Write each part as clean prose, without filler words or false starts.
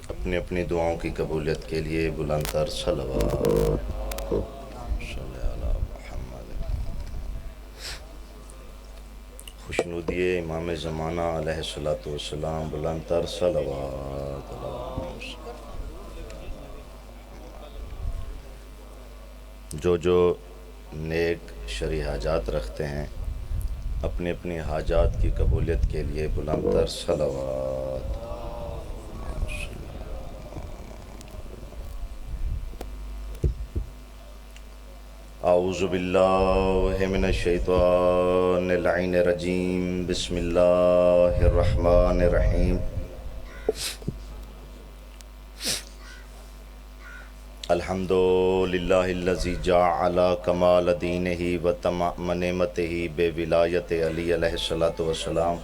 اپنی اپنی دعاؤں کی قبولیت کے لیے بلند تر صلوات صلی علی محمد. خوشنودی امام زمانہ علیہ الصلوۃ والسلام، بلند تر صلوات. جو نیک شرعی حاجات رکھتے ہیں اپنی اپنی حاجات کی قبولیت کے لیے بلند تر صلوات. اعوذ باللہ من الشیطان اللعین الرجیم. بسم اللہ الرحمن الرحیم. الحمد للہ الذی جعل کمال دینہ و تمام نعمتہ بولایت علی علیہ الصلوۃ والسلام.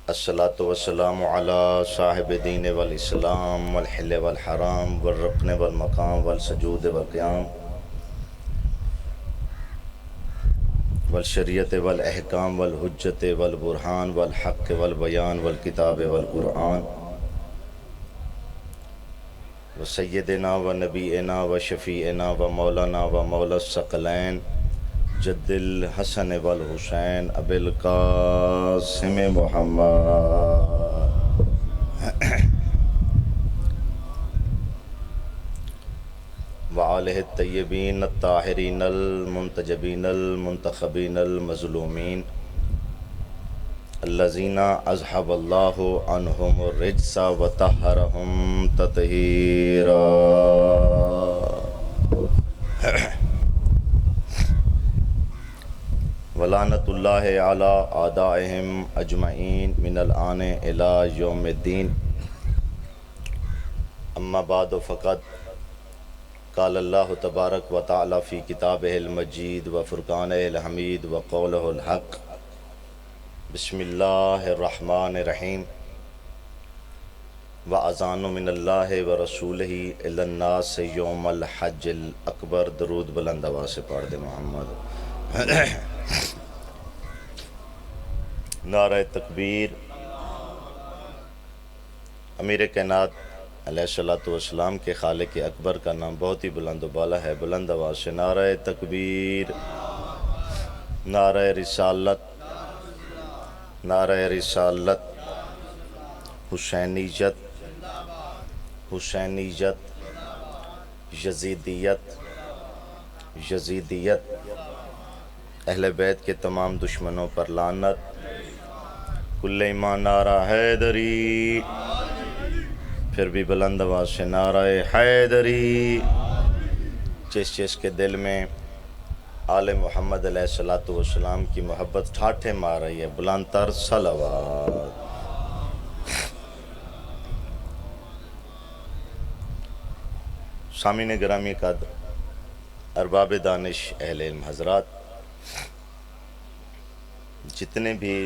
الصلاۃ والسلام علی صاحب دین والاسلام والحل والحرام والرکن والمقام والسجود والقیام والشریعت والاحکام والحجت والبرہان والحق والبیان والکتاب والقرآن وسیدنا و نبینا و شفیعنا و مولانا و مولا الثقلین جد الحسن والحسین ابی القاسم محمد وآلہ الطیبین الطاہرین المنتجبین المنتخبین المظلومین الذین اذھب اللہ عنہم الرجس وطہرہم تطہیرا. ولعنت اللہ علی اعدائہم اجمعین من الآن الی یوم الدین. اما بعد فقد قال اللہ تبارک و تعالی فی کتابہ المجید و فرقانہ الحمید و قولہ الحق. بسم اللہ الرحمن الرحیم. وَأَذَانٌ مِّنَ اللَّهِ وَرَسُولِهِ إِلَى النَّاسِ يَوْمَ الْحَجِّ الْأَكْبَرِ. درود بلند آواز سے پڑھ دے محمد. نعرہ تکبیر. امیر کائنات علیہ الصلوۃ والسلام کے خالق اکبر کا نام بہت ہی بلند و بالا ہے. بلند آواز سے نعرہ تکبیر، نعرہ رسالت، نعرہ رسالت. حسینیت، حسینیت، یزیدیت، یزیدیت. اہل بیت کے تمام دشمنوں پر لعنت. کل ایمان نعرہ حیدری. پھر بھی بلند آواز سے نعرہ حیدری. جس کے دل میں آل محمد علیہ الصلوۃ والسلام کی محبت ٹھاٹھے مار رہی ہے، بلند تر صلوات. سامعین گرامی قدر، ارباب دانش، اہل علم حضرات، جتنے بھی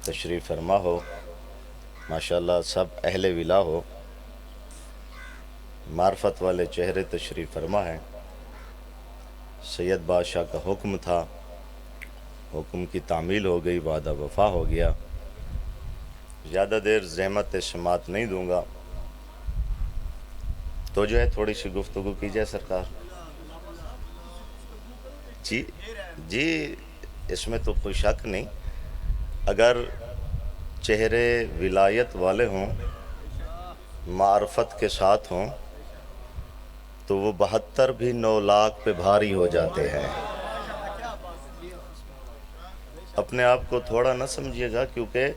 تشریف فرما ہو، ماشاءاللہ سب اہل ولا ہو، معرفت والے چہرے تشریف فرما ہیں. سید بادشاہ کا حکم تھا، حکم کی تعمیل ہو گئی، وعدہ وفا ہو گیا. زیادہ دیر زحمت سماعت نہیں دوں گا، تو جو ہے تھوڑی سی گفتگو کی جائے سرکار. جی اس میں تو کوئی شک نہیں. اگر چہرے ولایت والے ہوں، معرفت کے ساتھ ہوں، تو وہ 72 بھی 9 لاکھ پہ بھاری ہو جاتے ہیں. اپنے آپ کو تھوڑا نہ سمجھیے گا، کیونکہ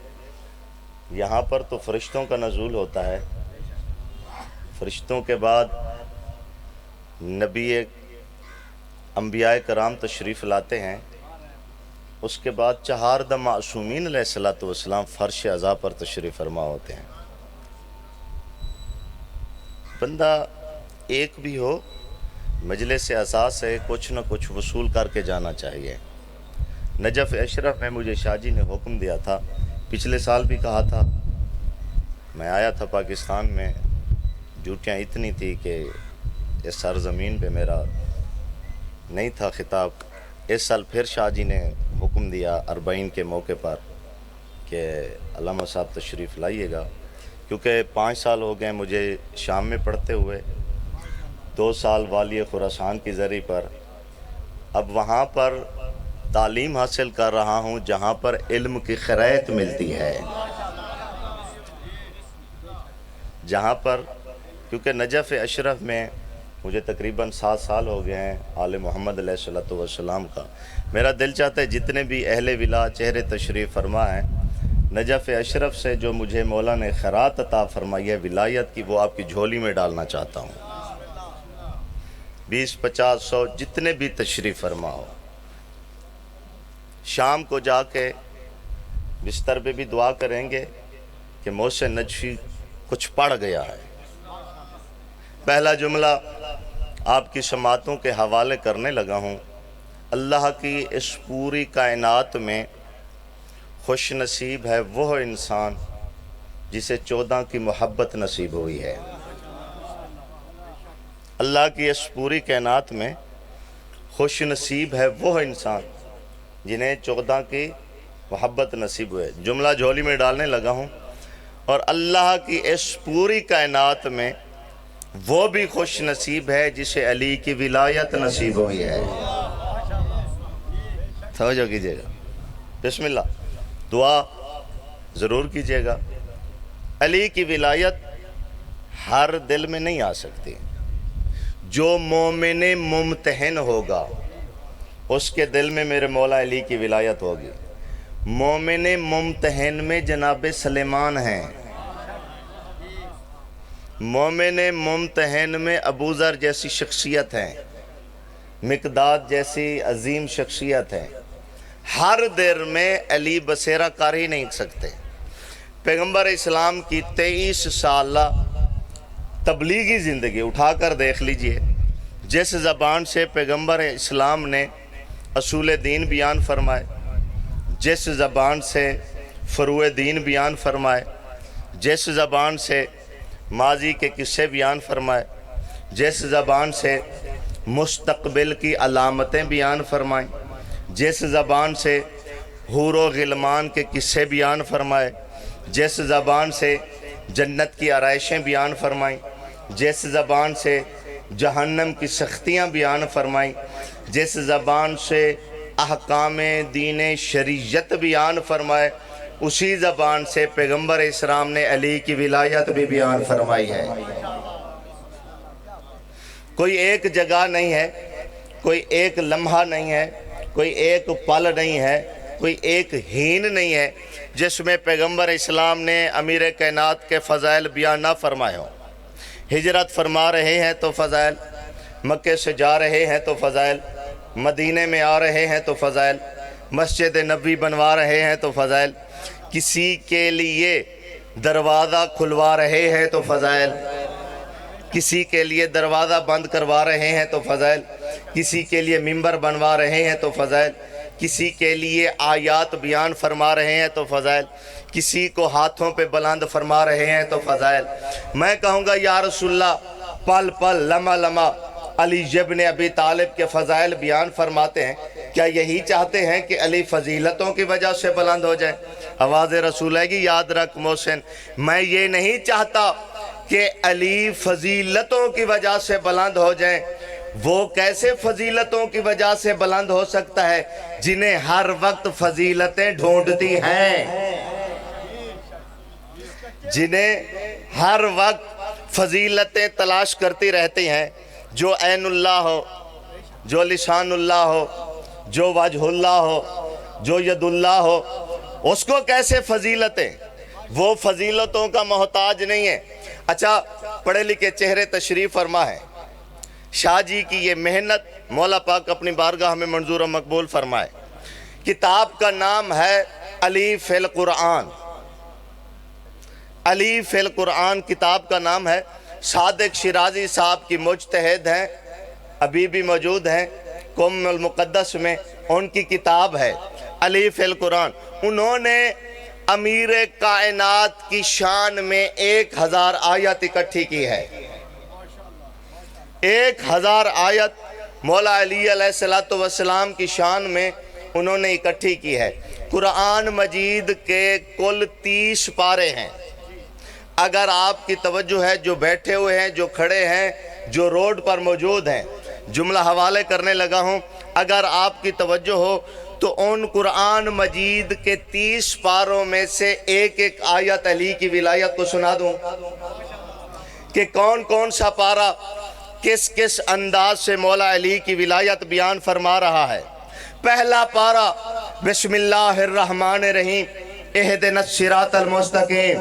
یہاں پر تو فرشتوں کا نزول ہوتا ہے. فرشتوں کے بعد نبی انبیاء کرام تشریف لاتے ہیں. اس کے بعد 4 معصومین علیہ الصلوۃ والسلام فرش عزا پر تشریف فرما ہوتے ہیں. بندہ ایک بھی ہو، مجلس عزا سے کچھ نہ کچھ وصول کر کے جانا چاہیے. نجف اشرف میں مجھے شاہ جی نے حکم دیا تھا، پچھلے سال بھی کہا تھا. میں آیا تھا پاکستان میں، ڈیوٹیاں اتنی تھی کہ اس سرزمین پہ میرا نہیں تھا خطاب، اس سال پھر شاہ جی نے حکم دیا اربعین کے موقع پر کہ علامہ صاحب تشریف لائیے گا، کیونکہ 5 سال ہو گئے مجھے شام میں پڑھتے ہوئے، 2 سال والی خراسان کی زری پر، اب وہاں پر تعلیم حاصل کر رہا ہوں جہاں پر علم کی خیرات ملتی ہے، جہاں پر، کیونکہ نجف اشرف میں مجھے تقریباً 7 سال ہو گئے ہیں آل محمد علیہ السلام کا، میرا دل چاہتا ہے جتنے بھی اہل ولا چہرے تشریف فرما ہیں، نجف اشرف سے جو مجھے مولا نے خیرات عطا فرمائی ہے ولایت کی، وہ آپ کی جھولی میں ڈالنا چاہتا ہوں۔ 20 50 100 جتنے بھی تشریف فرما ہو، شام کو جا کے بستر پہ بھی دعا کریں گے کہ محسن نجفی کچھ پڑھ گیا ہے۔ پہلا جملہ آپ کی سماعتوں کے حوالے کرنے لگا ہوں۔ اللہ کی اس پوری کائنات میں خوش نصیب ہے وہ انسان جسے 14 کی محبت نصیب ہوئی ہے۔ اللہ کی اس پوری کائنات میں خوش نصیب ہے وہ انسان جنہیں 14 کی محبت نصیب ہوئے۔ جملہ جھولی میں ڈالنے لگا ہوں، اور اللہ کی اس پوری کائنات میں وہ بھی خوش نصیب ہے جسے علی کی ولایت نصیب ہوئی ہے۔ توجہ کیجئے گا، بسم اللہ، دعا ضرور کیجئے گا۔ علی کی ولایت ہر دل میں نہیں آ سکتی، جو مومن ممتحن ہوگا اس کے دل میں میرے مولا علی کی ولایت ہوگی۔ مومن ممتحن میں جناب سلیمان ہیں، مومن ممتحن میں ابو ذر جیسی شخصیت ہیں، مقداد جیسی عظیم شخصیت ہیں۔ ہر دیر میں علی بسیرہ کر ہی نہیں سکتے۔ پیغمبر اسلام کی 23 سالہ تبلیغی زندگی اٹھا کر دیکھ لیجئے، جس زبان سے پیغمبر اسلام نے اصول دین بیان فرمائے، جس زبان سے فروع دین بیان فرمائے، جس زبان سے ماضی کے قصے بیان فرمائے، جس زبان سے مستقبل کی علامتیں بیان فرمائیں، جس زبان سے حور و غلمان کے قصے بیان فرمائے، جس زبان سے جنت کی آرائشیں بیان فرمائیں، جس زبان سے جہنم کی سختیاں بیان فرمائیں، جس زبان سے احکام دین شریعت بیان فرمائے، اسی زبان سے پیغمبر اسلام نے علی کی ولایت بھی بیان فرمائی ہے۔ کوئی ایک جگہ نہیں ہے، کوئی ایک لمحہ نہیں ہے، کوئی ایک پل نہیں ہے، کوئی ایک ہین نہیں ہے جس میں پیغمبر اسلام نے امیر کائنات کے فضائل بیان نہ فرمائے ہوں۔ ہجرت فرما رہے ہیں تو فضائل، مکے سے جا رہے ہیں تو فضائل، مدینے میں آ رہے ہیں تو فضائل، مسجد نبوی بنوا رہے ہیں تو فضائل، کسی کے لیے دروازہ کھلوا رہے ہیں تو فضائل، کسی کے لیے دروازہ بند کروا رہے ہیں تو فضائل، کسی کے لیے منبر بنوا رہے ہیں تو فضائل، کسی کے لیے آیات بیان فرما رہے ہیں تو فضائل، کسی کو ہاتھوں پہ بلند فرما رہے ہیں تو فضائل۔ میں کہوں گا یا رسول اللہ، پل پل لمحہ لمحہ علی ابن ابی طالب کے فضائل بیان فرماتے ہیں، کیا یہی چاہتے ہیں کہ علی فضیلتوں کی وجہ سے بلند ہو جائے؟ آواز رسول ہے کہ یاد رکھ محسن، میں یہ نہیں چاہتا کہ علی فضیلتوں کی وجہ سے بلند ہو جائیں۔ وہ کیسے فضیلتوں کی وجہ سے بلند ہو سکتا ہے جنہیں ہر وقت فضیلتیں ڈھونڈتی ہیں، جنہیں ہر وقت فضیلتیں تلاش کرتی رہتی ہیں، جو عین اللہ ہو، جو لسان اللہ ہو، جو وجہ اللہ ہو، جو ید اللہ ہو، اس کو کیسے فضیلتیں؟ وہ فضیلتوں کا محتاج نہیں ہے۔ اچھا، پڑھے لکھے چہرے تشریف فرما ہے، شاہ جی کی یہ محنت مولا پاک اپنی بارگاہ میں منظور و مقبول فرمائے۔ کتاب کا نام ہے علی فی القرآن، علی فی القرآن کتاب کا نام ہے۔ صادق شیرازی صاحب کی مجتہد ہیں، ابھی بھی موجود ہیں قم المقدس میں، ان کی کتاب ہے علی فی القرآن۔ انہوں نے امیر کائنات کی شان میں 1000 آیت اکٹھی کی ہے، 1000 آیت مولا علی علیہ السلام کی شان میں انہوں نے اکٹھی کی ہے۔ قرآن مجید کے کل 30 پارے ہیں۔ اگر آپ کی توجہ ہے، جو بیٹھے ہوئے ہیں، جو کھڑے ہیں، جو روڈ پر موجود ہیں، جملہ حوالے کرنے لگا ہوں، اگر آپ کی توجہ ہو تو ان قرآن مجید کے 30 پاروں میں سے ایک ایک آیت علی کی ولایت کو سنا دوں کہ کون کون سا پارہ کس کس انداز سے مولا علی کی ولایت بیان فرما رہا ہے۔ پہلا پارہ بسم اللہ الرحمن الرحیم اہدنا الصراط المستقیم۔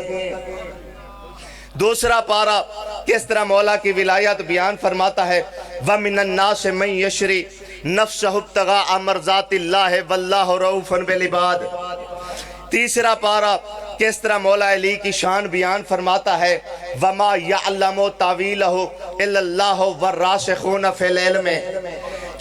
دوسرا پارہ کس طرح مولا کی ولایت بیان فرماتا ہے وَمِنَ النَّاسِ مَن يَشْرِي نَفْسَهُ ابْتِغَاءَ مَرْضَاتِ اللَّهِ وَاللَّهُ رَءُوفٌ بِالْعِبَادِ۔ تیسرا پارہ کس طرح مولا علی کی شان بیان فرماتا ہے وَمَا يَعْلَمُ تَعْوِيلَهُ إِلَّا اللَّهُ وَالرَّاسِخُونَ فِي الْعِلْمِ۔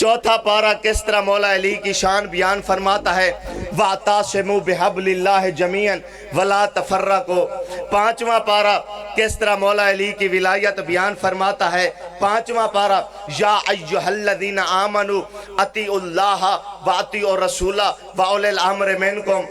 چوتھا پارہ کس طرح مولا علی کی شان بیان فرماتا ہے وَاعْتَصِمُوا بِحَبْلِ اللَّهِ جَمِيعًا وَلَا تَفَرَّقُوا۔ پانچواں پارہ کس طرح مولا علی کی ولایت بیان فرماتا ہے پانچواں پارہ یا ایھا الذین آمنوا اطیعوا اللہ واطیعوا الرسول واولی الامر منکم۔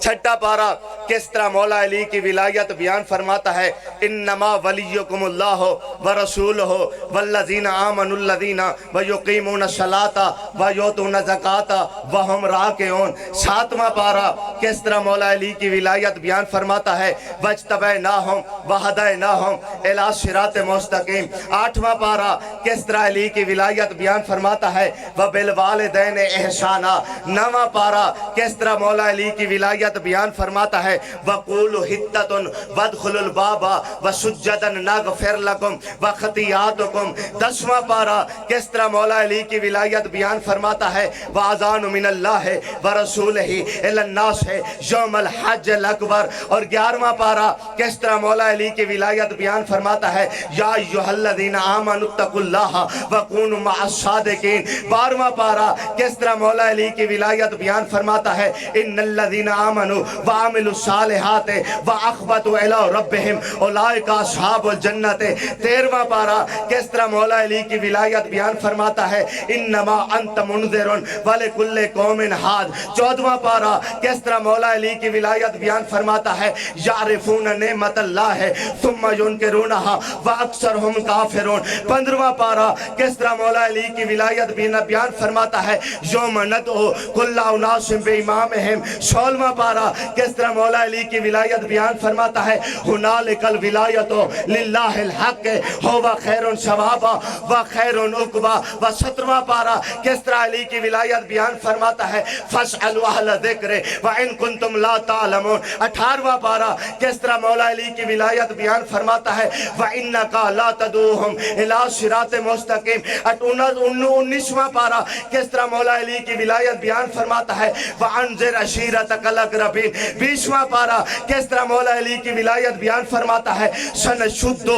چھٹا پارہ کس طرح مولا علی کی ولایت بیان فرماتا ہے انما ولیکم اللہ ورسولہ والذین آمنوا الذین ویقیمون الصلاۃ ویؤتون الزکاۃ وہم راکعون۔ ساتواں پارہ کس طرح مولا علی کی ولایت بیان فرماتا ہے واجتبیناہم وہدیناہم الی صراط مستقیم۔ آٹھواں پارہ کس طرح علی کی ولایت بیان فرماتا ہے وبالوالدین احسانا۔ نواں پارہ کس طرح مولا علی کی ولایت بیان فرماتا ہے وقولوا حطۃ وادخلوا الباب وسجدا نغفر لکم وخطیئاتکم۔ دسواں پارہ کس طرح مولا علی کی ولایت بیان فرماتا ہے واذان من اللہ ورسولہ الی الناس یوم الحج الاکبر۔ اور 11واں پارہ کس طرح مولا علی کی ولایت بیان فرماتا ہے یا ایھا الذین آمنوا اتقوا اللہ وکونوا مع الصادقین۔ 12واں پارہ کس طرح مولا علی کی ولایت بیان فرماتا ہے ان الذین آمنوا وعملوا الصالحات واخبتوا الی ربہم اولئک اصحاب الجنۃ۔ 13واں پارہ کس طرح مولا علی کی ولایت بیان فرماتا ہے انما انت منذر ولکل قوم ہاد۔ 14واں پارہ کس طرح مولا علی کی ولایت بیان فرماتا ہے یعرفون نعمت اللہ ثم ینکرونہا واکثرہم کافرون۔ 15واں پارہ کس طرح مولا علی کی ولایت بیان فرماتا ہے یوم ندعو کل اناس بامامہم۔ 16واں پارہ کس طرح مولا علی کی ولایت بیان فرماتا ہے ہنالک الولایۃ للہ الحق ھو خیر ثوابا و خیر عقبا۔ و 17واں پارہ کس طرح علی کی ولایت بیان فرماتا ہے فاسألوا اہل الذکر وان کنتم لا تعلمون۔ 18واں پارہ کس طرح مولا علی کی ولایت بیان فرماتا ہے وَإِنَّكَ لَا تَدْعُوهُمْ إِلَىٰ صِرَاطٍ مُسْتَقِيمٍ۔ 19واں پارہ کس طرح مولا علی کی ولایت بیان فرماتا ہے وَأَنذِرْ عَشِيرَتَكَ الْأَقْرَبِينَ۔ 20واں پارہ کس طرح مولا علی کی ولایت بیان فرماتا ہے سَنَشُدُّ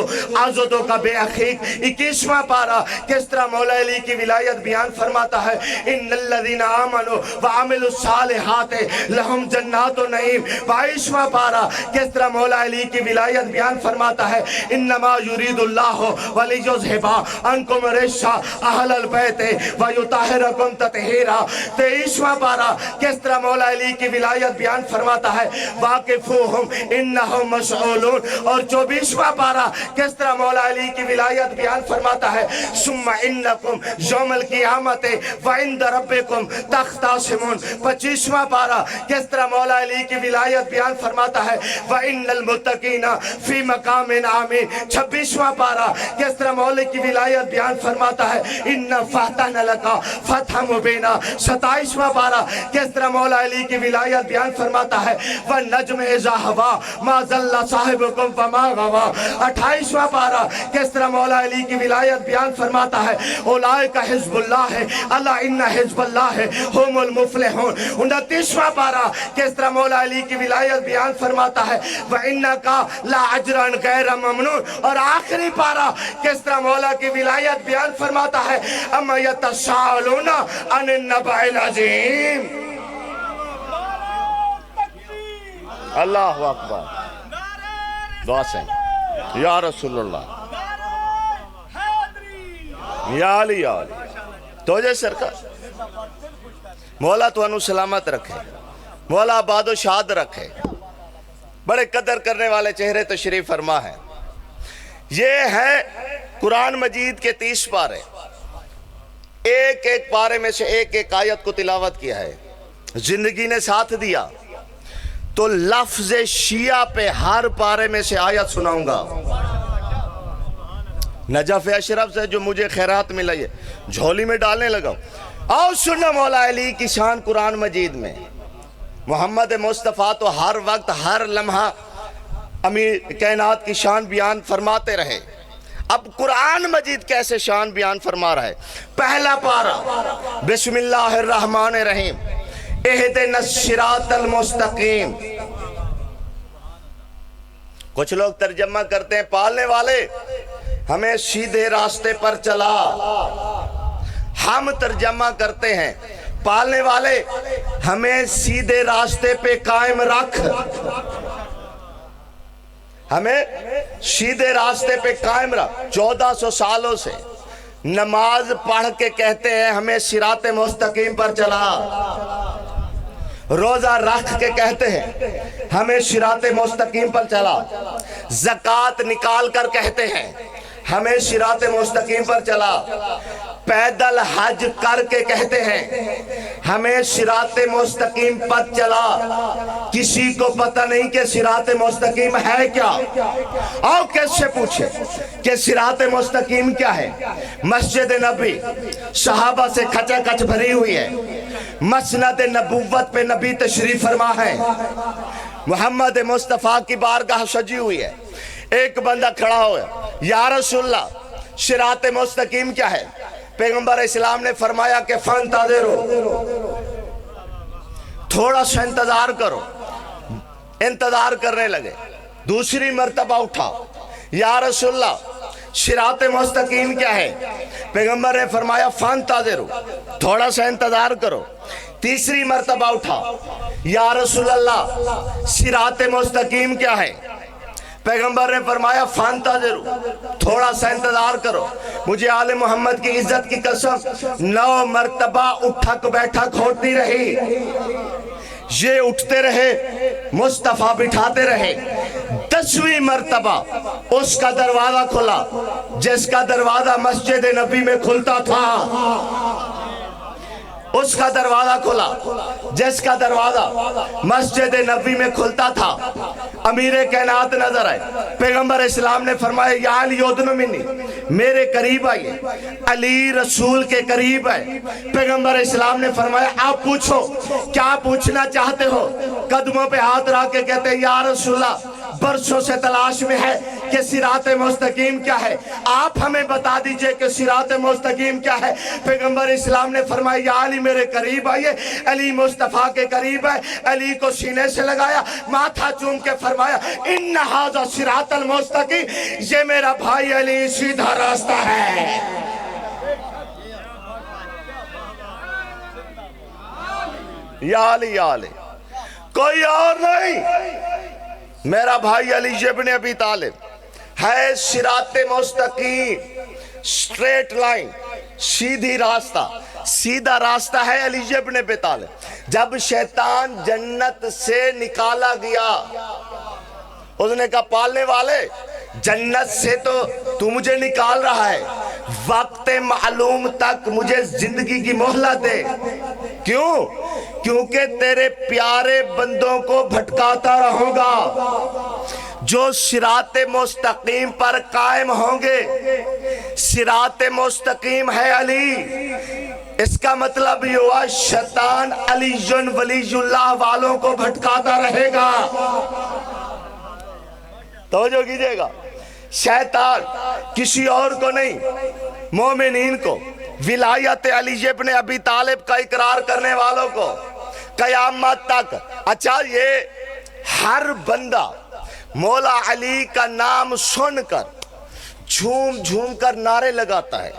عَضُدَكَ بِأَخِيكَ۔ 21واں پارہ کس طرح مولا علی کی ولایت بیان فرماتا ہے إِنَّ الَّذِينَ آمَنُوا وَعَمِلُوا الصَّالِحَاتِ لَهُمْ جَنَّاتُ النَّعِيمِ۔ 22واں پارہ کس طرح مولا علی کی ولایت بیان فرماتا ہے انما یرید اللہ ولیذھب عنکم الرجس اہل البیت ویطہرکم تطہیرا۔ 23واں پارہ کس طرح مولا علی کی ولایت بیان فرماتا ہے واقفوہم انہم مسئولون۔ اور 24واں پارہ کس طرح مولا علی کی ولایت بیان فرماتا ہے ثم انکم یوم القیامت وعند ربکم تختصمون۔ 25واں پارہ کس طرح مولا علی کی ولایت بیان فرماتا ہے وَإِنَّ الْمُتَّقِينَ فِي مَقَامٍ آمِينَ۔ 26واں پارہ کس طرح مولا کی ولایت بیان فرماتا ہے إِنَّ فَتَحْنَا لَكَ فَتْحًا مُبِينًا۔ 27واں پارہ کس طرح مولا علی کی ولایت بیان فرماتا ہے وَالنَّجْمِ إِذَا هَوَىٰ مَا ضَلَّ صَاحِبُكُمْ وَمَا غَوَىٰ۔ 28واں پارہ کس طرح مولا علی کی ولایت بیان فرماتا ہے اولئک حزب اللہ الا ان حزب اللہ هم المفلحون۔ 29واں پارہ کس طرح مولا علی کی ولایت بیان فرماتا ہے وَإِنَّكَ لَأَجْرًا غَيْرَ مَمْنُونٍ۔ اور آخری پارہ کس طرح مولا کی ولایت بیان فرماتا ہے اَمَّا يَتَسَاءَلُونَ عَنِ النَّبَإِ الْعَظِيمِ۔ اللہ اکبر، دعا سے یا رسول اللہ یا علی یا علی۔ توجہ سرکار، مولا تو انو سلامت رکھے، مولا آباد و شاد رکھے۔ بڑے قدر کرنے والے چہرے تشریف فرما ہے۔ یہ ہے قرآن مجید کے 30 پارے، ایک ایک پارے میں سے ایک ایک آیت کو تلاوت کیا ہے۔ زندگی نے ساتھ دیا تو لفظ شیعہ پہ ہر پارے میں سے آیت سناؤں گا۔ نجف اشرف سے جو مجھے خیرات ملا ہے جھولی میں ڈالنے لگا، آؤ سننا مولا علی کی شان قرآن مجید میں۔ محمد مصطفیٰ تو ہر وقت ہر لمحہ امیر کائنات کی شان بیان فرماتے رہے، اب قرآن مجید کیسے شان بیان فرما رہا ہے؟ پہلا پارہ، بسم اللہ الرحمن الرحیم، اہدنا الصراط المستقیم۔ کچھ لوگ ترجمہ کرتے ہیں پالنے والے ہمیں سیدھے راستے پر چلا، ہم ترجمہ کرتے ہیں پالنے والے ہمیں سیدھے راستے پہ قائم رکھ، ہمیں سیدھے راستے پہ قائم رکھ۔ 1400 سالوں سے نماز پڑھ کے کہتے ہیں ہمیں صراط مستقیم پر چلا، روزہ رکھ کے کہتے ہیں ہمیں صراط مستقیم پر چلا، زکوٰۃ نکال کر کہتے ہیں ہمیں صراط مستقیم پر چلا، پیدل حج کر کے کہتے ہیں ہمیں صراط مستقیم پر چلا۔ کسی کو پتہ نہیں کہ صراط مستقیم ہے کیا؟ آؤ کس سے پوچھے کہ صراط مستقیم کیا ہے؟ مسجد نبی صحابہ سے کھچا کھچ بھری ہوئی ہے، مسند نبوت پہ نبی تشریف فرما ہے، محمد مصطفیٰ کی بارگاہ سجی ہوئی ہے۔ ایک بندہ کھڑا ہوا، یا رسول اللہ صراط مستقیم کیا ہے؟ پیغمبر اسلام نے فرمایا کہ فانتظروا، تھوڑا سا انتظار کرو۔ انتظار کرنے لگے، دوسری مرتبہ اٹھا، یا رسول اللہ صراط مستقیم کیا ہے؟ پیغمبر نے فرمایا فانتظروا، تھوڑا سا انتظار کرو۔ تیسری مرتبہ اٹھا، یا رسول اللہ صراط مستقیم کیا ہے؟ پیغمبر نے فرمایا فانتظروا، تھوڑا سا انتظار کرو۔ مجھے آل محمد کی عزت کی قسم 9 مرتبہ اٹھک بیٹھک ہوتی رہی، یہ اٹھتے رہے، مصطفیٰ بٹھاتے رہے۔ 10ویں مرتبہ اس کا دروازہ کھلا جس کا دروازہ مسجد نبی میں کھلتا تھا، اس کا دروازہ کھلا جس کا دروازہ مسجد نبی میں کھلتا تھا۔ امیر کائنات نظر آئے، پیغمبر اسلام نے فرمایا یا علی ادنو منی، میرے قریب آئیے۔ علی رسول کے قریب ہے۔ پیغمبر اسلام نے فرمایا آپ پوچھو، کیا پوچھنا چاہتے ہو؟ قدموں پہ ہاتھ رکھ کے کہتے ہیں یا رسول اللہ برسوں سے تلاش میں ہے کہ صراط مستقیم کیا ہے، آپ ہمیں بتا دیجئے کہ صراط مستقیم کیا ہے۔ پیغمبر اسلام نے فرمایا یا علی میرے قریب آئیے۔ علی مصطفیٰ کے قریب ہے، علی کو سینے سے لگایا، ماتھا چوم کے فرمایا ان ھذا صراط المستقیم، یہ میرا بھائی علی سیدھا راستہ ہے۔ یا علی یا علی، کوئی اور نہیں، میرا بھائی علی ابن ابی طالب ہے۔ صراط مستقیم، سٹریٹ لائن، سیدھی راستہ، سیدھا راستہ ہے علی ابن ابی طالب۔ جب شیطان جنت سے نکالا گیا، اس نے کہا پالنے والے جنت سے تو مجھے نکال رہا ہے، وقت معلوم تک مجھے زندگی کی مہلت دے۔ کیوں؟ کیونکہ تیرے پیارے بندوں کو بھٹکاتا رہوں گا، جو صراط مستقیم پر قائم ہوں گے۔ صراط مستقیم ہے علی، اس کا مطلب یہ ہوا شیطان علی ولی اللہ والوں کو بھٹکاتا رہے گا۔ توجہ کیجئے گا، شیطان کسی اور کو نہیں، مومنین کو، ولایت علی ابن ابی طالب کا اقرار کرنے والوں کو قیامت تک۔ اچھا یہ ہر بندہ مولا علی کا نام سن کر جھوم جھوم کر نعرے لگاتا ہے،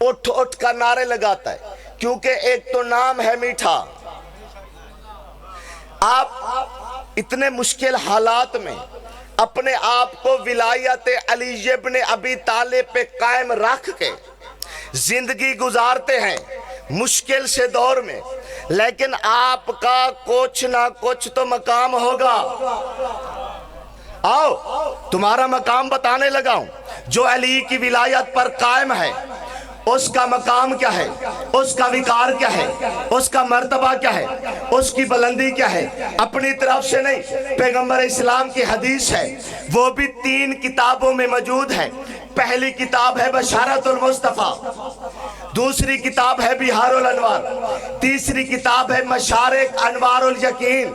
اٹھ اٹھ کر نعرے لگاتا ہے، کیونکہ ایک تو نام ہے میٹھا۔ آپ اتنے مشکل حالات میں اپنے آپ کو ولایت علی ابن ابی طالب پہ قائم رکھ کے زندگی گزارتے ہیں مشکل سے دور میں، لیکن آپ کا کچھ نہ کچھ تو مقام ہوگا۔ آؤ تمہارا مقام بتانے لگا ہوں۔ جو علی کی ولایت پر قائم ہے اس کا مقام کیا ہے، اس کا وقار کیا ہے، اس کا مرتبہ کیا ہے، اس کی بلندی کیا ہے؟ اپنی طرف سے نہیں، پیغمبر اسلام کی حدیث ہے، وہ بھی 3 کتابوں میں موجود ہے۔ پہلی کتاب ہے بشارت المصطفیٰ، دوسری کتاب ہے بہار الانوار، تیسری کتاب ہے مشارق انوار الیقین۔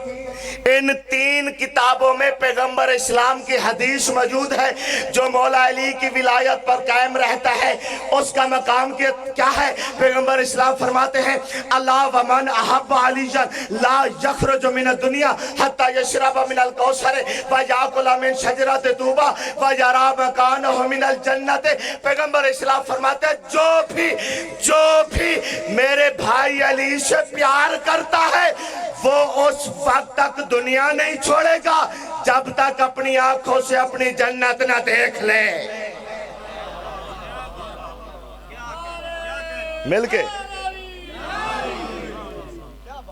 ان 3 کتابوں میں پیغمبر اسلام کی حدیث موجود ہے۔ جو مولا علی کی ولایت پر قائم رہتا ہے اس کا مقام کیا ہے؟ پیغمبر اسلام فرماتے ہیں اللہ ومن احب علی لا یخرج من الدنیا حتی یشرب من الکوثر ویاکل من شجرۃ طوبی ویری مکانہ من الجنت۔ پیغمبر اسلام فرماتے ہیں جو بھی میرے بھائی علی سے پیار کرتا ہے وہ اس وقت تک دنیا نہیں چھوڑے گا جب تک اپنی آنکھوں سے اپنی جنت نہ دیکھ لے۔ مل کے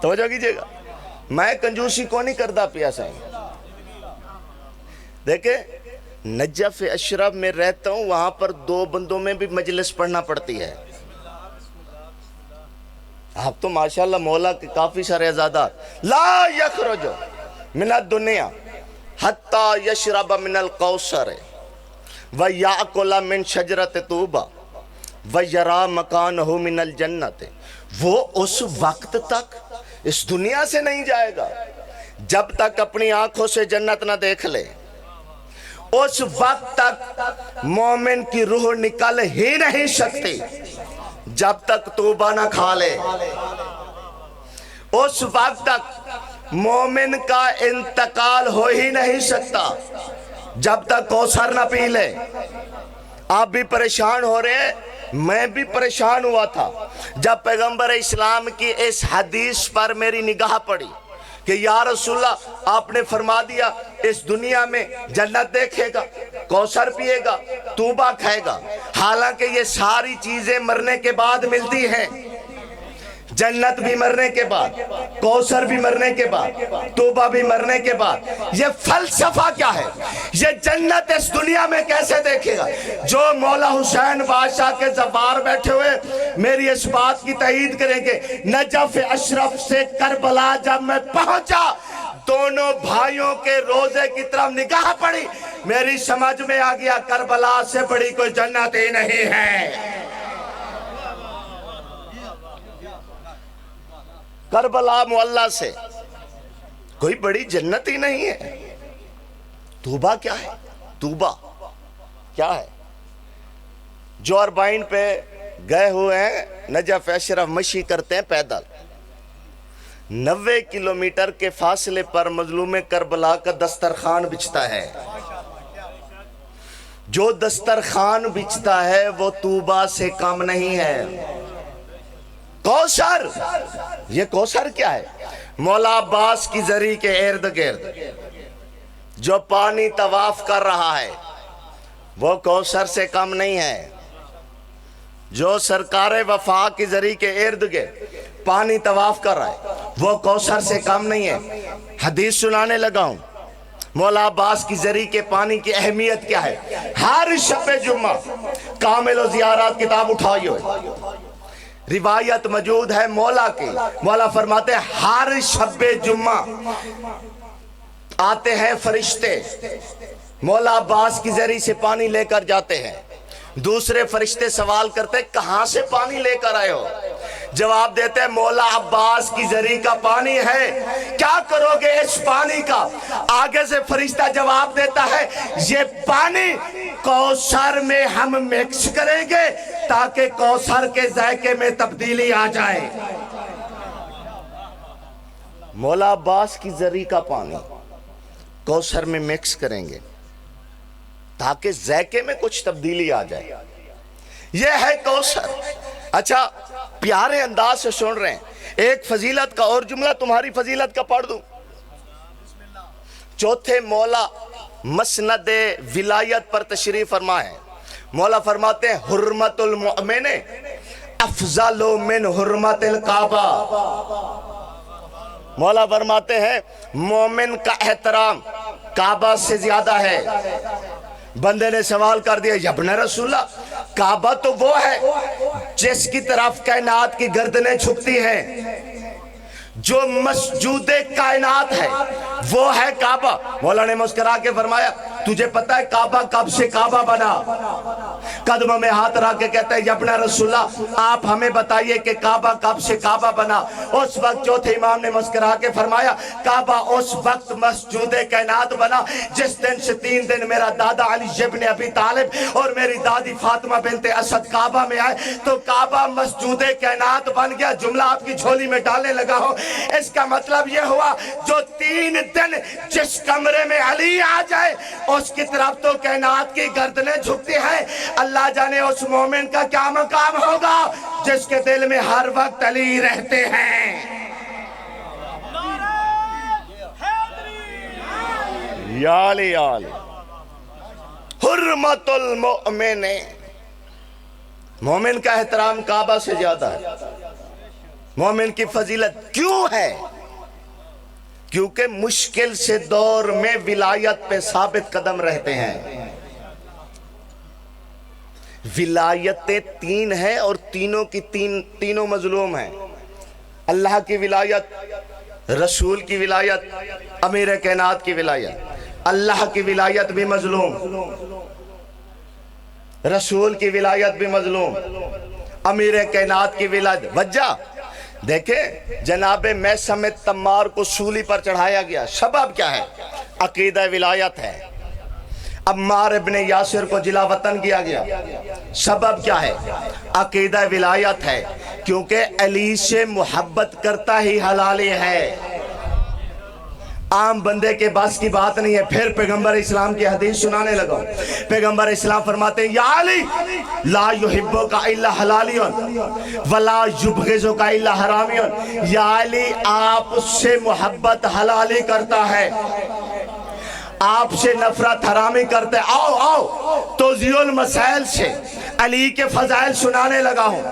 توجہ کیجئے گا، میں کنجوسی کو نہیں کرتا پیا سائیں۔ دیکھیں نجف اشرف میں رہتا ہوں، وہاں پر 2 بندوں میں بھی مجلس پڑھنا پڑتی ہے۔ آپ تو ماشاءاللہ مولا کے کافی سارے عزادات۔ لا یخرج من الدنیا حتی یشرب من الکوثر ویاکل من شجرۃ طوبی ویری مکانہ من الجنت۔ وہ اس وقت تک اس دنیا سے نہیں جائے گا جب تک اپنی آنکھوں سے جنت نہ دیکھ لے۔ اس وقت تک مومن کی روح نکل ہی نہیں سکتی جب تک توبہ نہ کھا لے۔ اس وقت تک مومن کا انتقال ہو ہی نہیں سکتا جب تک کوثر نہ پی لے۔ آپ بھی پریشان ہو رہے ہیں، میں بھی پریشان ہوا تھا جب پیغمبر اسلام کی اس حدیث پر میری نگاہ پڑی کہ یا رسول اللہ آپ نے فرما دیا اس دنیا میں جنت دیکھے گا، کوثر پیے گا، توبہ کھائے گا، حالانکہ یہ ساری چیزیں مرنے کے بعد ملتی ہیں۔ جنت بھی مرنے کے بعد، کوثر بھی مرنے کے بعد، توبہ بھی مرنے کے بعد۔ یہ فلسفہ کیا ہے؟ یہ جنت اس دنیا میں کیسے دیکھے گا؟ جو مولا حسین بادشاہ کے زوار بیٹھے ہوئے میری اس بات کی تائید کریں گے، نجف اشرف سے کربلا جب میں پہنچا، دونوں بھائیوں کے روزے کی طرف نگاہ پڑی، میری سمجھ میں آ گیا کربلا سے بڑی کوئی جنت ہی نہیں ہے۔ کربلا معلیٰ سے کوئی بڑی جنت ہی نہیں ہے۔ توبہ کیا ہے؟ توبہ کیا ہے؟ جو اربعین پہ گئے ہوئے ہیں، نجف اشرف مشی کرتے ہیں پیدل، 90 کلومیٹر کے فاصلے پر مظلوم کربلا کا دسترخوان بچھتا ہے۔ جو دسترخوان بچھتا ہے وہ توبہ سے کم نہیں ہے۔ کوثر، یہ کوثر کیا ہے؟ مولا عباس کی زری کے ارد گرد جو پانی طواف کر رہا ہے وہ کوثر سے کم نہیں ہے۔ جو سرکار وفا کی زری کے ارد گرد پانی طواف کر رہا ہے وہ کوثر سے کم نہیں ہے۔ حدیث سنانے لگا ہوں، مولا عباس کی زری کے پانی کی اہمیت کیا ہے؟ ہر شب جمعہ کامل و زیارات کتاب اٹھائی ہوئے، روایت موجود ہے مولا کی، مولا فرماتے ہیں ہر شب جمعہ آتے ہیں فرشتے، مولا عباس کی زری سے پانی لے کر جاتے ہیں۔ دوسرے فرشتے سوال کرتے ہیں کہاں سے پانی لے کر آئے ہو؟ جواب دیتے ہیں مولا عباس کی زری کا پانی ہے، کیا کرو گے اس پانی کا؟ آگے سے فرشتہ جواب دیتا ہے یہ پانی کوثر میں ہم مکس کریں گے تاکہ کوثر کے ذائقے میں تبدیلی آ جائے۔ مولا عباس کی زری کا پانی کوثر میں مکس کریں گے تاکہ ذائقے میں کچھ تبدیلی آ جائے۔ یہ ہے کوثر۔ اچھا پیارے انداز سے سن رہے ہیں، ایک فضیلت کا اور جملہ تمہاری فضیلت کا پڑھ دوں۔ چوتھے مولا مسند ولایت پر تشریف فرما ہے، مولا فرماتے ہیں حرمت المؤمن افضل من حرمت الکعبہ. مولا فرماتے ہیں مومن کا احترام کعبہ سے زیادہ ہے. بندے نے سوال کر دیا یا ابن رسول اللہ کعبہ تو وہ ہے جس کی طرف کائنات کی گردنیں جھکتی ہیں، جو مسجود کائنات ہے وہ ہے کعبہ. مولا نے مسکرا کے فرمایا تجھے پتہ ہے کعبہ کب سے کعبہ بنا؟ قدموں میں ہاتھ رکھ کے کہتے ہیں یا ابن رسول اللہ آپ ہمیں بتائیے کہ کعبہ کب سے کعبہ بنا. اس وقت چوتھے امام نے مسکرا کے فرمایا کعبہ اس وقت مسجود کائنات بنا جس دن سے 3 دن میرا دادا علی ابن ابی طالب اور میری دادی فاطمہ بنت اسد کعبہ میں آئے تو کعبہ مسجود کائنات بن گیا. جملہ آپ کی جھولی میں ڈالنے لگا ہوں. اس کا مطلب یہ ہوا جو 3 دن جس کمرے میں علی آ جائے اس کی طرف تو کائنات کی گردنیں جھکتی ہیں. اللہ جانے اس مومن کا کیا مقام ہوگا جس کے دل میں ہر وقت علی رہتے ہیں. یا علی یا علی. حرمت المؤمن، مومن کا احترام کعبہ سے زیادہ ہے. مومن کی فضیلت کیوں ہے؟ کیونکہ مشکل سے دور میں ولایت پہ ثابت قدم رہتے ہیں. ولایتیں 3 ہیں اور تینوں کی تینوں مظلوم ہیں. اللہ کی ولایت، رسول کی ولایت، امیر کائنات کی ولایت. اللہ کی ولایت بھی مظلوم، رسول کی ولایت بھی مظلوم، امیر کائنات کی ولایت. وجہ دیکھیں جناب میثم تمار کو سولی پر چڑھایا گیا، سبب کیا ہے؟ عقیدہ ولایت ہے. عمار ابن یاسر کو جلا وطن کیا گیا، سبب کیا ہے؟ عقیدہ ولایت ہے. کیونکہ علی سے محبت کرتا ہی حلالی ہے. عام بندے کے بس کی بات نہیں ہے. پھر پیغمبر اسلام کی حدیث سنانے لگا. پیغمبر اسلام فرماتے ہیں یا علی لا یحبک الا حلالی ولا یبغضک الا حرامی. یا علی آپ سے محبت حلالی کرتا ہے، آپ سے نفرت حرامی کرتے. آؤ آؤ توضیح المسائل سے علی کے فضائل سنانے لگا ہوں.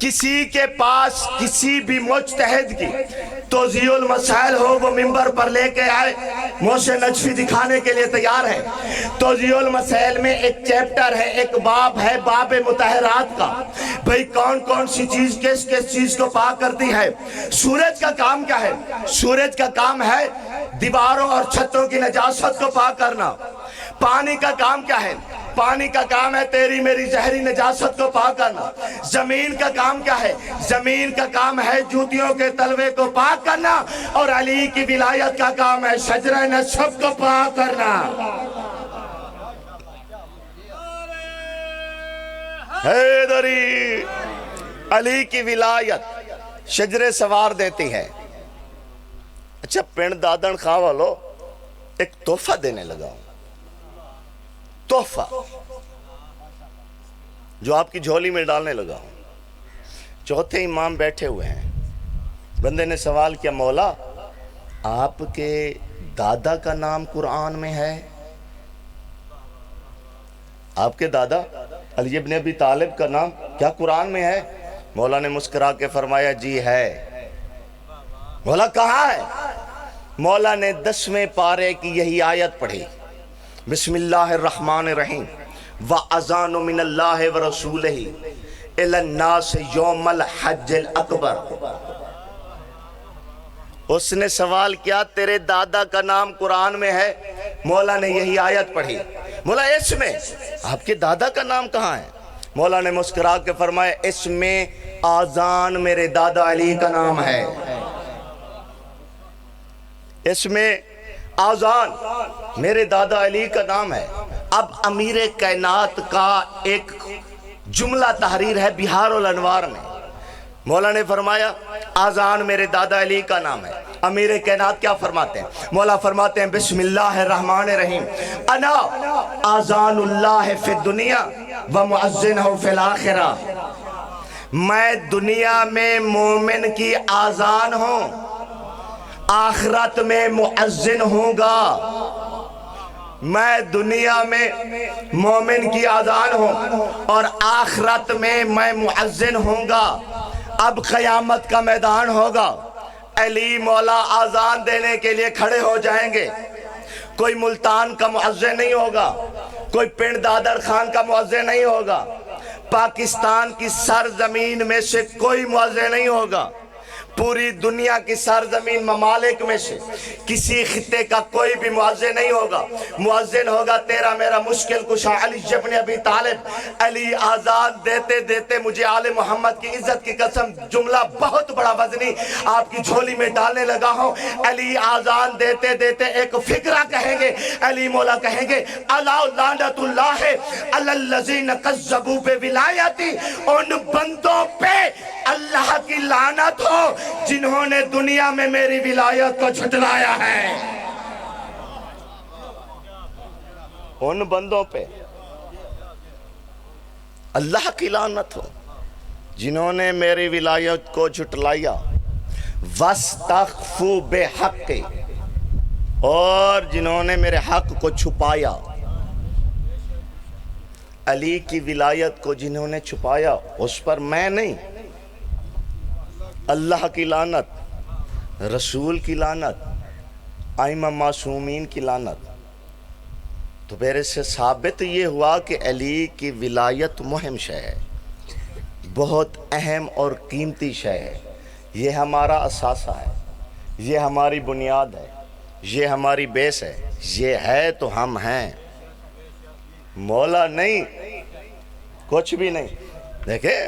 کسی کے پاس کسی بھی مجتہد کی توضیح المسائل ہو وہ منبر پر لے کے آئے، موشِ نجفی دکھانے کے لیے تیار ہے. توضیح المسائل میں ایک چیپٹر ہے، ایک باب ہے، باب مطہرات کا. بھئی کون کون سی چیز کس کس چیز کو پاک کرتی ہے. سورج کا کام کیا ہے؟ سورج کا کام ہے دیواروں اور چھتوں کی نجاست کو پاک کرنا. پانی کا کام کیا ہے؟ پانی کا کام ہے تیری میری زہری نجاست کو پاک کرنا. زمین کا کام کیا ہے؟ زمین کا کام ہے جوتیوں کے تلوے کو پاک کرنا. اور علی کی ولایت کا کام ہے شجرہ نسب کو پاک کرنا. حیدری علی کی ولایت شجرے سوار دیتی ہے. اچھا پنڈ دادن خواہ والو ایک تحفہ دینے لگا ہوں. تحفہ جو آپ کی جھولی میں ڈالنے لگا ہوں. چوتھے امام بیٹھے ہوئے ہیں. بندے نے سوال کیا مولا آپ کے دادا کا نام قرآن میں ہے؟ آپ کے دادا علی ابن ابی طالب کا نام کیا قرآن میں ہے؟ مولا نے مسکرا کے فرمایا جی ہے. مولا کہاں ہے؟ مولا نے 10ویں پارے کی یہی آیت پڑھی بسم اللہ الرحمن الرحیم وَأَذَانُ مِنَ اللَّهِ وَرَسُولِهِ إِلَى النَّاسِ يَوْمَ الْحَجِّ الْأَكْبَرِ. اس نے سوال کیا تیرے دادا کا نام قرآن میں ہے؟ مولا نے یہی آیت پڑھی. مولا اس میں آپ کے دادا کا نام کہاں ہے؟ مولا نے مسکرا کے فرمایا اس میں آذان میرے دادا علی کا نام ہے. اس میں آذان میرے دادا علی کا نام ہے. اب امیر کائنات کا ایک جملہ تحریر ہے بہار الانوار میں. مولا نے فرمایا آذان میرے دادا علی کا نام ہے. امیر کائنات کیا فرماتے ہیں؟ مولا فرماتے ہیں بسم اللہ الرحمن الرحیم انا آذان اللہ فی الدنیا ومعزنہ فی الآخرہ. میں دنیا میں مومن کی آذان ہوں، آخرت میں مؤذن ہوں گا. میں دنیا میں مومن کی آذان ہوں اور آخرت میں میں مؤذن ہوں گا۔ اب قیامت کا میدان ہوگا، علی مولا آذان دینے کے لیے کھڑے ہو جائیں گے۔ کوئی ملتان کا مؤذن نہیں ہوگا، کوئی پنڈ دادر خان کا مؤذن نہیں ہوگا، پاکستان کی سرزمین میں سے کوئی مؤذن نہیں ہوگا، پوری دنیا کی سرزمین ممالک میں سے کسی خطے کا کوئی بھی مؤذن نہیں ہوگا۔ مؤذن ہوگا تیرا میرا مشکل کشا علی ابن ابی طالب۔ علی آزان دیتے دیتے، مجھے آل محمد کی عزت کی قسم جملہ بہت بڑا وزنی آپ کی جھولی میں ڈالنے لگا ہوں۔ علی آزان دیتے دیتے ایک فکرہ کہیں گے، علی مولا کہیں گے الا لعنت اللہ علی الذین کذبوا بولایتی، ان بندوں پہ اللہ کی لعنت ہو جنہوں نے دنیا میں میری ولایت کو جھٹلایا ہے۔ ان بندوں پہ اللہ کی لعنت ہو جنہوں نے میری ولایت کو جھٹلایا۔ وَاسْتَخْفُوا بِحَقِّ، اور جنہوں نے میرے حق کو چھپایا۔ علی کی ولایت کو جنہوں نے چھپایا، اس پر میں نہیں، اللہ کی لعنت، رسول کی لعنت، ائمہ معصومین کی لعنت۔ تو میرے سے ثابت یہ ہوا کہ علی کی ولایت مہم شے ہے، بہت اہم اور قیمتی شے ہے۔ یہ ہمارا اثاثہ ہے، یہ ہماری بنیاد ہے، یہ ہماری بیس ہے، یہ ہے تو ہم ہیں، مولا نہیں، کچھ بھی نہیں۔ دیکھیں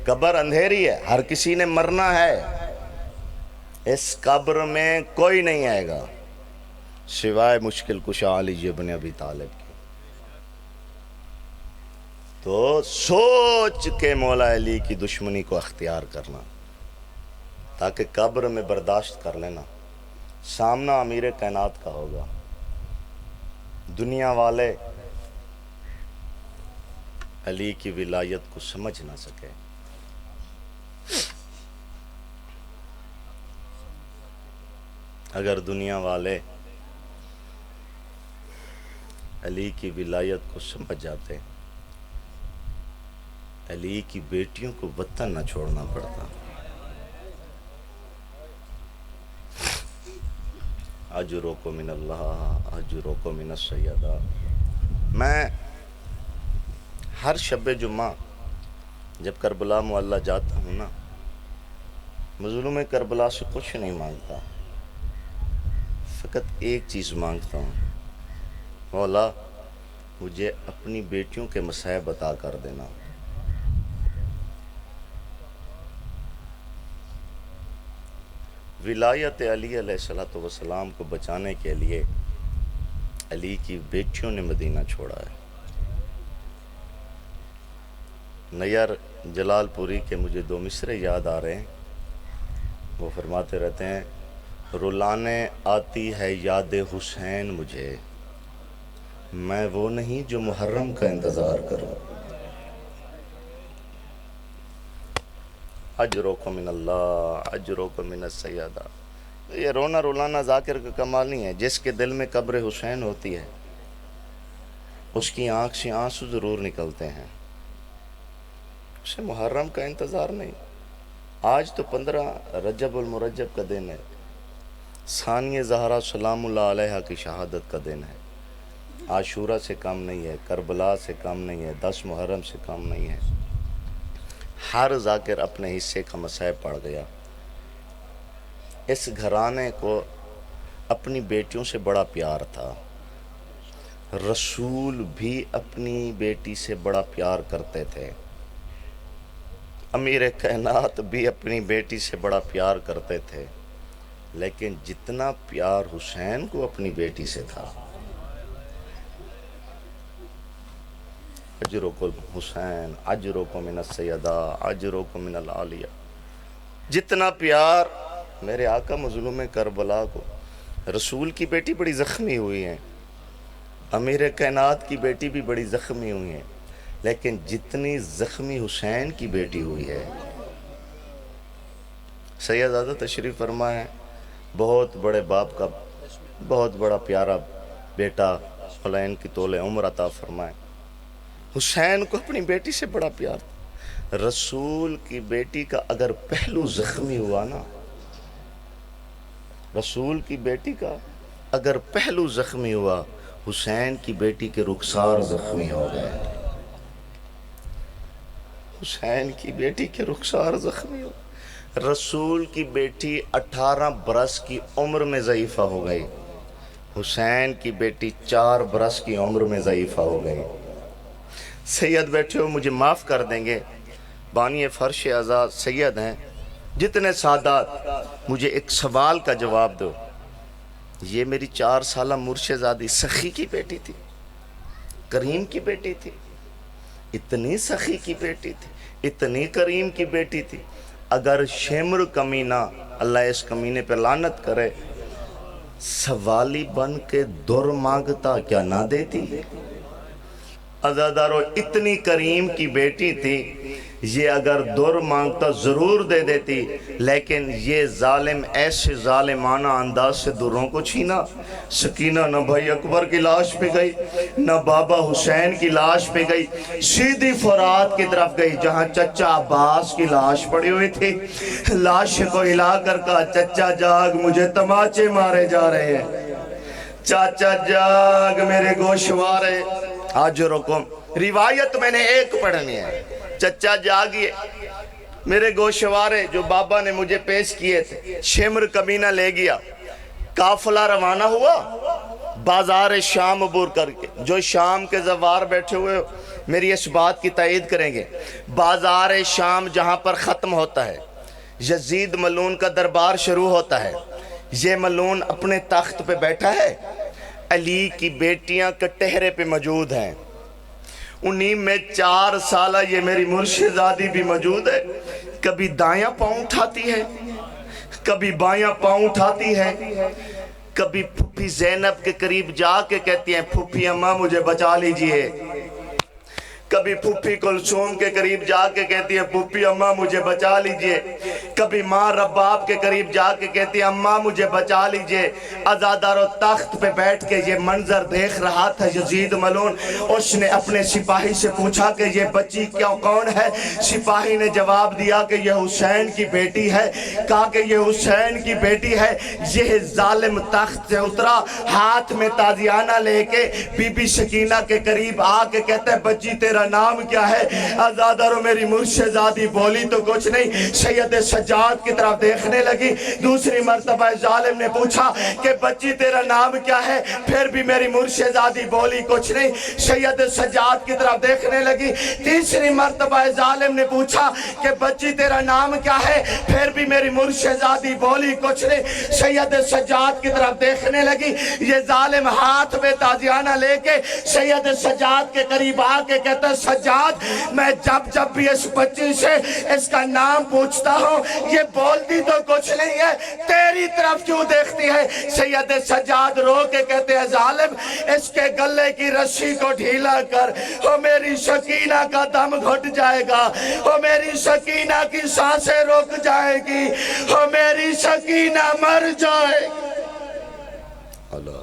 قبر اندھیری ہے، ہر کسی نے مرنا ہے، اس قبر میں کوئی نہیں آئے گا سوائے مشکل کشا علی ابن ابی طالب کی۔ تو سوچ کے مولا علی کی دشمنی کو اختیار کرنا تاکہ قبر میں برداشت کر لینا۔ سامنا امیر کائنات کا ہوگا، دنیا والے علی کی ولایت کو سمجھ نہ سکے۔ اگر دنیا والے علی کی ولایت کو سمجھ جاتے، علی کی بیٹیوں کو وطن نہ چھوڑنا پڑتا۔ اجرکم من اللہ اجرکم من السیدہ۔ میں ہر شب جمعہ جب کربلا معلیٰ جاتا ہوں نا، مظلوم کربلا سے کچھ نہیں مانگتا، فقط ایک چیز مانگتا ہوں، مولا مجھے اپنی بیٹیوں کے مصائب عطا کر دینا۔ ولایت علی علیہ السلام کو بچانے کے لیے علی کی بیٹیوں نے مدینہ چھوڑا ہے۔ نیار جلال پوری کے مجھے دو مصرے یاد آ رہے ہیں، وہ فرماتے رہتے ہیں رلانے آتی ہے یاد حسین مجھے، میں وہ نہیں جو محرم کا انتظار کروں۔ اجرکم من اللہ اجرکم من السیدہ۔ یہ رونا رولانا ذاکر کا کمال نہیں ہے، جس کے دل میں قبر حسین ہوتی ہے اس کی آنکھ سے آنسو ضرور نکلتے ہیں، اسے محرم کا انتظار نہیں۔ آج تو 15 رجب المرجب کا دن ہے، ثانیہ زہرا سلام اللہ علیہ کی شہادت کا دن ہے، عاشورہ سے کم نہیں ہے، کربلا سے کم نہیں ہے، 10 محرم سے کم نہیں ہے۔ ہر ذاکر اپنے حصے کا مصائب پڑ گیا۔ اس گھرانے کو اپنی بیٹیوں سے بڑا پیار تھا، رسول بھی اپنی بیٹی سے بڑا پیار کرتے تھے، امیر کائنات بھی اپنی بیٹی سے بڑا پیار کرتے تھے، لیکن جتنا پیار حسین کو اپنی بیٹی سے تھا، اجرکم حسین اجرکم من السیدہ اجرکم من العالیہ، جتنا پیار میرے آقا مظلوم کربلا کو۔ رسول کی بیٹی بڑی زخمی ہوئی ہیں، امیر کائنات کی بیٹی بھی بڑی زخمی ہوئی ہیں، لیکن جتنی زخمی حسین کی بیٹی ہوئی ہے۔ سیدزادہ تشریف فرما ہے، بہت بڑے باپ کا بہت بڑا پیارا بیٹا مولا ان کی طول عمر عطا فرمائے۔ حسین کو اپنی بیٹی سے بڑا پیار تھا۔ رسول کی بیٹی کا اگر پہلو زخمی ہوا نا، رسول کی بیٹی کا اگر پہلو زخمی ہوا، حسین کی بیٹی کے رخسار زخمی ہو گئے۔ حسین کی بیٹی کے رخسار زخمی ہو گئے۔ رسول کی بیٹی 18 برس کی عمر میں ضعیفہ ہو گئی، حسین کی بیٹی 4 برس کی عمر میں ضعیفہ ہو گئی۔ سید بیٹھے ہو، مجھے معاف کر دیں گے، بانی فرش آزاد سید ہیں، جتنے سادات، مجھے ایک سوال کا جواب دو۔ یہ میری 4 سالہ مرشدزادی سخی کی بیٹی تھی، کریم کی بیٹی تھی، اتنی سخی کی بیٹی تھی، اتنی کریم کی بیٹی تھی، اگر شمر کمینہ، اللہ اس کمینے پہ لعنت کرے، سوالی بن کے در مانگتا کیا نہ دیتی؟ عزادارو، اتنی کریم کی بیٹی تھی، یہ اگر در مانگتا ضرور دے دیتی، لیکن یہ ظالم ایسے ظالمانہ انداز سے دروں کو چھینا۔ سکینہ نہ بھائی اکبر کی لاش پہ گئی، نہ بابا حسین کی لاش پہ گئی، سیدھی فرات کی طرف گئی جہاں چچا عباس کی لاش پڑی ہوئی تھی۔ لاش کو ہلا کر کہا، چچا جاگ، مجھے تماچے مارے جا رہے ہیں، چاچا جاگ میرے گوشوارے۔ آج رکم روایت میں نے ایک پڑھنی ہے، چچا جاگیے میرے گوشوارے جو بابا نے مجھے پیش کیے تھے۔ شمر کمینہ لے گیا، قافلہ روانہ ہوا بازار شام عبور کر کے۔ جو شام کے زوار بیٹھے ہوئے میری اس بات کی تائید کریں گے، بازار شام جہاں پر ختم ہوتا ہے، یزید ملعون کا دربار شروع ہوتا ہے، یہ ملعون اپنے تخت پہ بیٹھا ہے، علی کی بیٹیاں کٹہرے پہ موجود ہیں، انہی میں 4 سالہ یہ میری مرشدزادی بھی موجود ہے۔ کبھی دایاں پاؤں اٹھاتی ہے، کبھی بایاں پاؤں اٹھاتی ہے، کبھی پھوپھی زینب کے قریب جا کے کہتی ہیں پھوپھی اماں مجھے بچا لیجئے، کبھی پھوپھی کلثوم کے قریب جا کے کہتی ہے پھوپھی اماں مجھے بچا لیجئے، کبھی ماں رباب کے قریب جا کے کہتی ہے اماں مجھے بچا لیجئے۔ عزادار و تخت پہ بیٹھ کے یہ منظر دیکھ رہا تھا یزید ملعون، اس نے اپنے سپاہی سے پوچھا کہ یہ بچی کون ہے؟ سپاہی نے جواب دیا کہ یہ حسین کی بیٹی ہے۔ کہا کہ یہ حسین کی بیٹی ہے۔ یہ ظالم تخت سے اترا، ہاتھ میں تازیانہ لے کے بی بی سکینہ کے قریب آ کے کہتا ہے بچی تیرا نام کیا ہے؟ عزادارو میری مرشدزادی بولی تو کچھ نہیں، سید سجاد کی طرف دیکھنے لگی۔ دوسری مرتبہ ظالم نے پوچھا کہ بچی تیرا نام کیا ہے؟ پھر بھی میری مرشدزادی بولی کچھ نہیں، سید سجاد کی طرف دیکھنے لگی۔ تیسری مرتبہ ظالم نے پوچھا کہ بچی تیرا نام کیا ہے؟ پھر بھی میری مرشدزادی بولی کچھ نہیں، سید سجاد کی طرف دیکھنے لگی۔ یہ ظالم ہاتھ میں تازیانہ لے کے سید سجاد کے قریب آ کے کہتا سجاد میں جب بھی اس بچی سے اس کا نام پوچھتا ہوں یہ بولتی تو کچھ نہیں ہے، تیری طرف کیوں دیکھتی ہے؟ سید سجاد رو کے کہتے ہیں ظالم اس کے گلے کی رسی کو ڈھیلا کر، وہ میری سکینہ کا دم گھٹ جائے گا، وہ میری سکینہ کی سانسیں رک جائے گی، وہ میری سکینہ مر جائے۔ اللہ